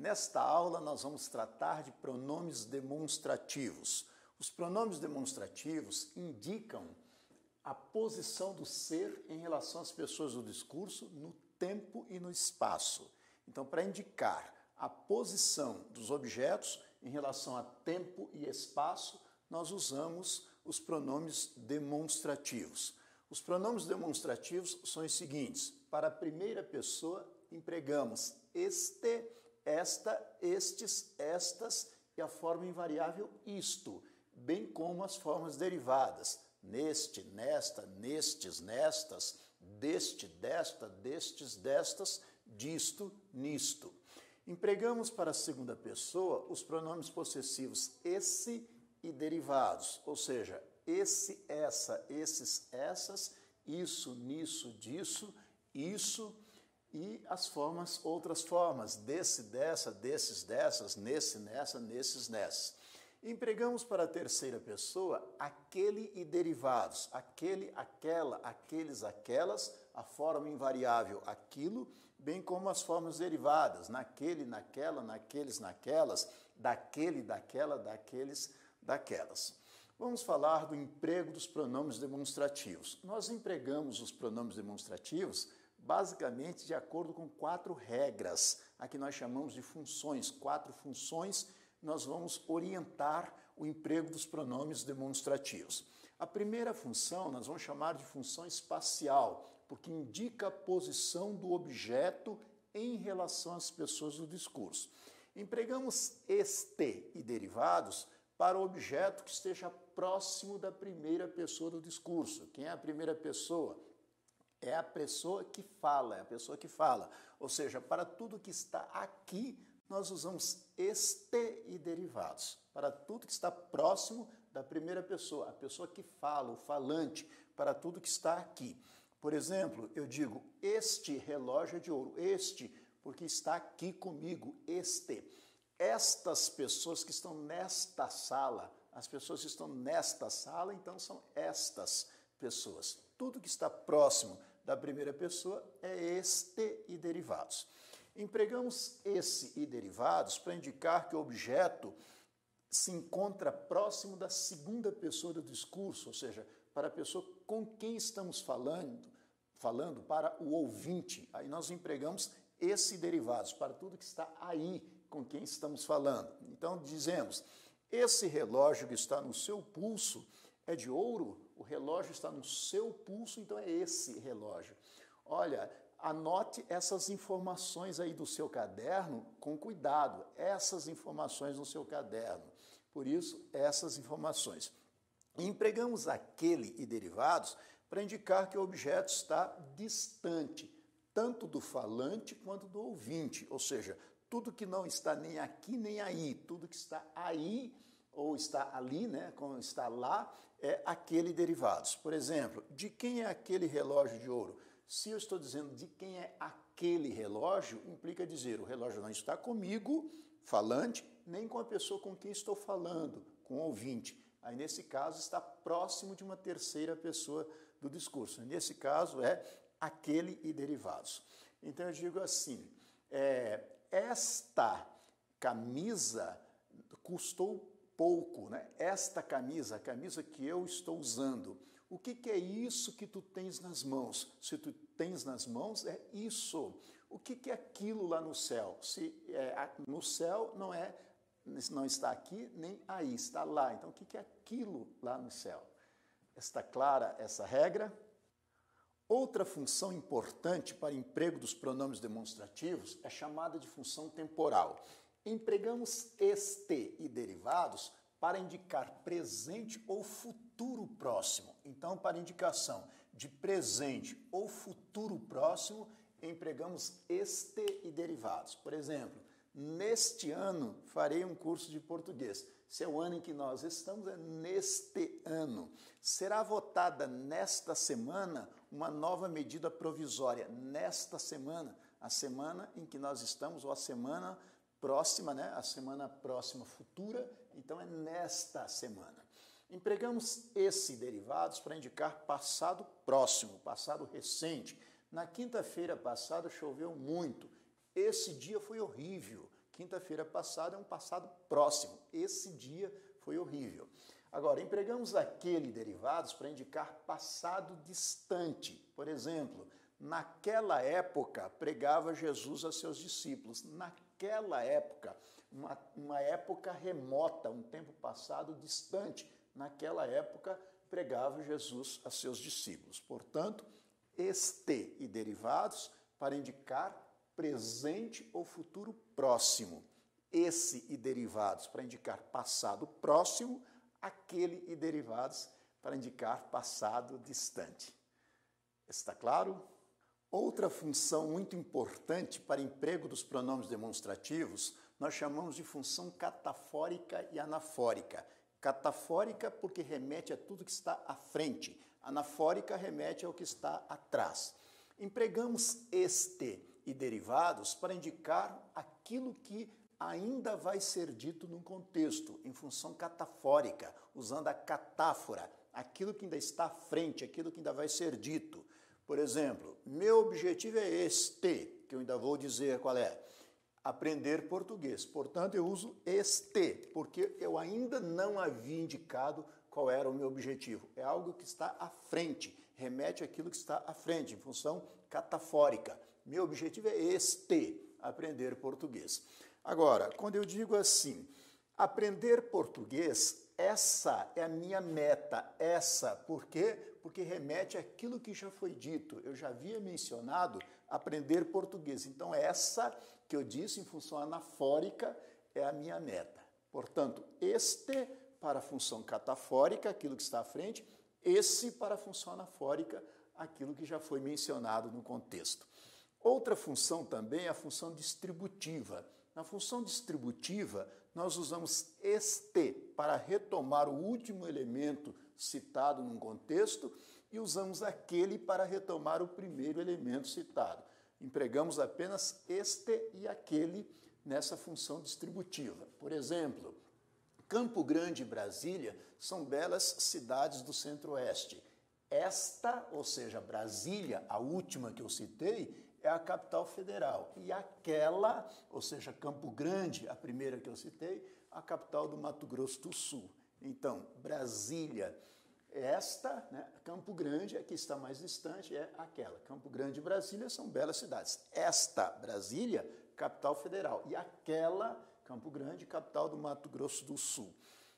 Nesta aula, nós vamos tratar de pronomes demonstrativos. Os pronomes demonstrativos indicam a posição do ser em relação às pessoas do discurso no tempo e no espaço. Então, para indicar a posição dos objetos em relação a tempo e espaço, nós usamos os pronomes demonstrativos. Os pronomes demonstrativos são os seguintes. Para a primeira pessoa, empregamos este, esta, estes, estas e a forma invariável isto, bem como as formas derivadas, neste, nesta, nestes, nestas, deste, desta, destes, destas, disto, nisto. Empregamos para a segunda pessoa os pronomes possessivos esse e derivados, ou seja, esse, essa, esses, essas, isso, nisso, disso, isso e as formas, outras formas, desse, dessa, desses, dessas, nesse, nessa, nesses, nessas. Empregamos para a terceira pessoa aquele e derivados, aquele, aquela, aqueles, aquelas, a forma invariável aquilo, bem como as formas derivadas, naquele, naquela, naqueles, naquelas, daquele, daquela, daqueles, daquelas. Vamos falar do emprego dos pronomes demonstrativos. Nós empregamos os pronomes demonstrativos basicamente de acordo com 4 regras, a que nós chamamos de funções, 4 funções. Nós vamos orientar o emprego dos pronomes demonstrativos. A primeira função nós vamos chamar de função espacial, porque indica a posição do objeto em relação às pessoas do discurso. Empregamos este e derivados para o objeto que esteja próximo da primeira pessoa do discurso. Quem é a primeira pessoa? É a pessoa que fala, é a pessoa que fala. Ou seja, para tudo que está aqui, nós usamos este e derivados. Para tudo que está próximo da primeira pessoa, a pessoa que fala, o falante, para tudo que está aqui. Por exemplo, eu digo, este relógio é de ouro, este, porque está aqui comigo, este. Estas pessoas que estão nesta sala, as pessoas que estão nesta sala, então são estas pessoas. Tudo que está próximo da primeira pessoa é este e derivados. Empregamos esse e derivados para indicar que o objeto se encontra próximo da segunda pessoa do discurso, ou seja, para a pessoa com quem estamos falando para o ouvinte. Aí nós empregamos esse e derivados para tudo que está aí com quem estamos falando. Então dizemos, esse relógio que está no seu pulso é de ouro, o relógio está no seu pulso, então é esse relógio. Olha, anote essas informações aí do seu caderno com cuidado, essas informações no seu caderno. Por isso, essas informações. E empregamos aquele e derivados para indicar que o objeto está distante, tanto do falante quanto do ouvinte, ou seja, tudo que não está nem aqui nem aí, tudo que está aí ou está ali, né, como está lá, é aquele derivados. Por exemplo, de quem é aquele relógio de ouro? Se eu estou dizendo de quem é aquele relógio, implica dizer o relógio não está comigo, falante, nem com a pessoa com quem estou falando, com o ouvinte. Aí, nesse caso, está próximo de uma terceira pessoa do discurso. Nesse caso, é aquele e derivados. Então, eu digo assim, esta camisa custou pouco, né? Esta camisa, a camisa que eu estou usando. O que é isso que tu tens nas mãos? Se tu tens nas mãos, é isso. O que é aquilo lá no céu? Se no céu não está aqui nem aí, está lá. Então, o que é aquilo lá no céu? Está clara essa regra? Outra função importante para emprego dos pronomes demonstrativos é chamada de função temporal. Empregamos este e derivados para indicar presente ou futuro próximo. Então, para indicação de presente ou futuro próximo, empregamos este e derivados. Por exemplo, neste ano farei um curso de português. Se é o ano em que nós estamos, é neste ano. Será votada nesta semana uma nova medida provisória. Nesta semana, a semana em que nós estamos, ou a semana próxima, né? A semana próxima futura, então é nesta semana. Empregamos esse derivados para indicar passado próximo, passado recente. Na quinta-feira passada choveu muito. Esse dia foi horrível. Quinta-feira passada é um passado próximo. Esse dia foi horrível. Agora, empregamos aquele derivados para indicar passado distante. Por exemplo, naquela época pregava Jesus a seus discípulos. Naquela época, uma época remota, um tempo passado distante. Naquela época pregava Jesus a seus discípulos. Portanto, este e derivados para indicar presente ou futuro próximo. Esse e derivados para indicar passado próximo, aquele e derivados para indicar passado distante. Está claro? Outra função muito importante para emprego dos pronomes demonstrativos, nós chamamos de função catafórica e anafórica. Catafórica porque remete a tudo que está à frente, anafórica remete ao que está atrás. Empregamos este e derivados para indicar aquilo que ainda vai ser dito num contexto, em função catafórica, usando a catáfora, aquilo que ainda está à frente, aquilo que ainda vai ser dito. Por exemplo, meu objetivo é este, que eu ainda vou dizer qual é. Aprender português. Portanto, eu uso este, porque eu ainda não havia indicado qual era o meu objetivo. É algo que está à frente, remete àquilo que está à frente, em função catafórica. Meu objetivo é este, aprender português. Agora, quando eu digo assim, aprender português, essa é a minha meta. Essa, por quê? Porque remete àquilo que já foi dito. Eu já havia mencionado aprender português. Então, essa que eu disse em função anafórica é a minha meta. Portanto, este para a função catafórica, aquilo que está à frente, esse para a função anafórica, aquilo que já foi mencionado no contexto. Outra função também é a função distributiva. Na função distributiva, nós usamos este para retomar o último elemento citado num contexto e usamos aquele para retomar o primeiro elemento citado. Empregamos apenas este e aquele nessa função distributiva. Por exemplo, Campo Grande e Brasília são belas cidades do Centro-Oeste. Esta, ou seja, Brasília, a última que eu citei, é a capital federal. E aquela, ou seja, Campo Grande, a primeira que eu citei, a capital do Mato Grosso do Sul. Então, Brasília, esta, né, Campo Grande, a que está mais distante, é aquela. Campo Grande e Brasília são belas cidades. Esta, Brasília, capital federal. E aquela, Campo Grande, capital do Mato Grosso do Sul.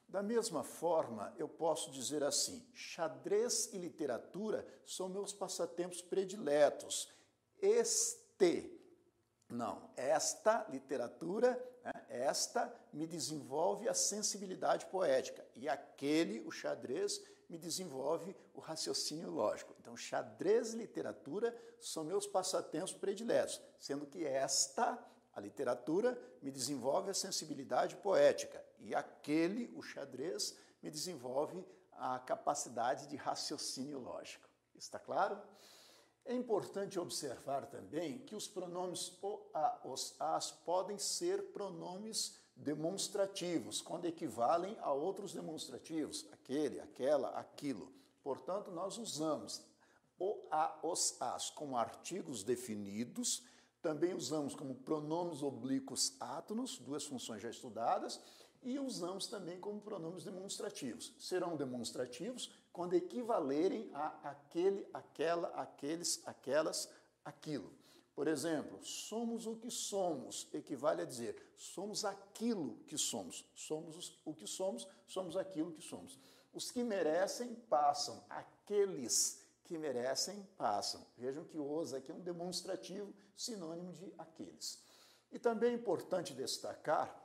Da mesma forma, eu posso dizer assim, xadrez e literatura são meus passatempos prediletos. Esta literatura, né, esta me desenvolve a sensibilidade poética e aquele, o xadrez, me desenvolve o raciocínio lógico. Então, xadrez e literatura são meus passatempos prediletos, sendo que esta, a literatura, me desenvolve a sensibilidade poética e aquele, o xadrez, me desenvolve a capacidade de raciocínio lógico. Está claro? É importante observar também que os pronomes o, a, os, as podem ser pronomes demonstrativos, quando equivalem a outros demonstrativos, aquele, aquela, aquilo. Portanto, nós usamos o, a, os, as como artigos definidos, também usamos como pronomes oblíquos átonos, duas funções já estudadas, e usamos também como pronomes demonstrativos. Serão demonstrativos quando equivalerem a aquele, aquela, aqueles, aquelas, aquilo. Por exemplo, somos o que somos, equivale a dizer somos aquilo que somos. Somos o que somos, somos aquilo que somos. Os que merecem, passam. Aqueles que merecem, passam. Vejam que os aqui é um demonstrativo, sinônimo de aqueles. E também é importante destacar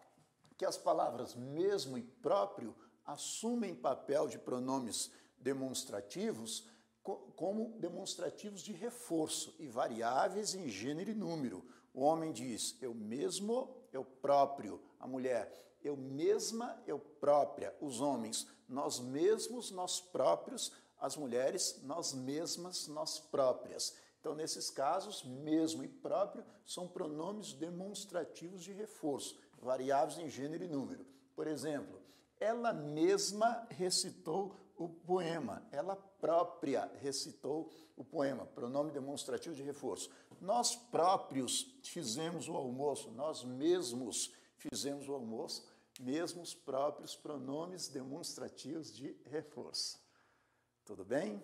que as palavras mesmo e próprio assumem papel de pronomes demonstrativos como demonstrativos de reforço e variáveis em gênero e número. O homem diz eu mesmo, eu próprio. A mulher, eu mesma, eu própria. Os homens, nós mesmos, nós próprios. As mulheres, nós mesmas, nós próprias. Então, nesses casos, mesmo e próprio são pronomes demonstrativos de reforço, variáveis em gênero e número. Por exemplo, ela mesma recitou o poema, ela própria recitou o poema, pronome demonstrativo de reforço. Nós próprios fizemos o almoço, nós mesmos fizemos o almoço, mesmo os próprios pronomes demonstrativos de reforço. Tudo bem?